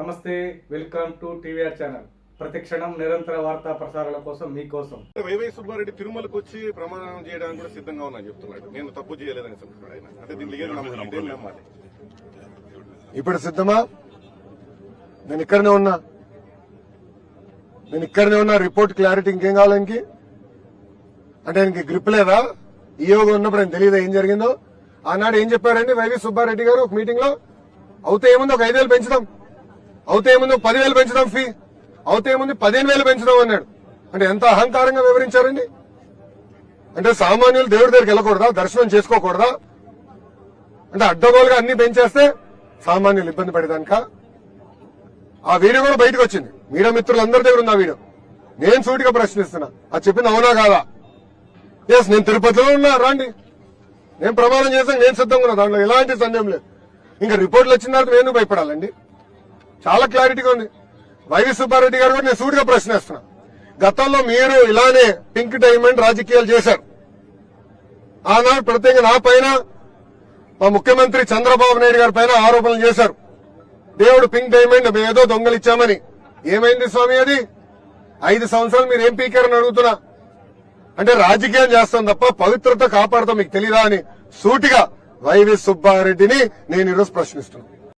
నమస్తే, welcome to TVR channel. ప్రతిక్షణం నిరంతర వార్తా ప్రసారాల కోసం మీకోసం. వైవై సుబ్బారెడ్డి తిరుమలకు వచ్చి ప్రమాణం చేయడానికి కూడా సిద్ధంగా ఉన్నా చెప్తున్నాడు. నేను తప్పు చేయలేదని చెప్తున్నాడు ఆయన. అంటే దీన్ని నమ్మాలి. ఇప్పుడు సిద్ధమా? నేను ఇక్కడనే ఉన్నా. రిపోర్ట్ క్లారిటీ ఇంకేం కావాలనికి? అంటే ఆయనకి గ్రిప్ లేదా? ఈ యోగం ఉన్నప్పుడు ఆయన తెలియదా ఏం జరిగిందో? ఆనాడు ఏం చెప్పారండి వైవి సుబ్బారెడ్డి గారు ఒక మీటింగ్ లో? అవుతే ఏముంది, ఒక 5,000 పెంచుదాం, అవుతే ఏముంది 10,000 పెంచుదాం, ఫీ అవుతే ఏముంది 15,000 పెంచుదాం అన్నాడు. అంటే ఎంత అహంకారంగా వివరించారండి. అంటే సామాన్యులు దేవుడి దగ్గరికి వెళ్ళకూడదా? దర్శనం చేసుకోకూడదా? అంటే అడ్డగోలుగా అన్ని పెంచేస్తే సామాన్యులు ఇబ్బంది పడేదానిక? ఆ వీడియో కూడా బయటకు వచ్చింది. మీడియా మిత్రులందరి దగ్గర ఉంది ఆ వీడియో. నేను సూటిగా ప్రశ్నిస్తున్నా, అది చెప్పింది అవునా కాదా? ఎస్, నేను తిరుపతిలో ఉన్నా, రండి, నేను ప్రమాణం చేశాను, నేను సిద్ధంగా ఉన్నా, దాంట్లో ఎలాంటి సందేహం లేదు. ఇంకా రిపోర్ట్లు వచ్చిన తర్వాత నేను భయపడాలండి? చాలా క్లారిటీగా ఉంది. వైవి సుబ్బారెడ్డి గారు కూడా నేను సూటిగా ప్రశ్నిస్తున్నా. గతంలో మీరు ఇలానే పింక్ డైమండ్ రాజకీయాలు చేశారు. ఆనాడు ప్రత్యేకంగా నా పైన, మా ముఖ్యమంత్రి చంద్రబాబు నాయుడు గారి పైన ఆరోపణలు చేశారు. దేవుడు పింక్ డైమండ్ ఏదో దొంగలిచ్చామని. ఏమైంది స్వామి అది? 5 సంవత్సరాలు మీరు ఏం పీకారని అడుగుతున్నా. అంటే రాజకీయం చేస్తాం తప్ప పవిత్రత కాపాడతాం మీకు తెలీదా అని సూటిగా వైవి సుబ్బారెడ్డిని నేను ఈరోజు ప్రశ్నిస్తున్నాను.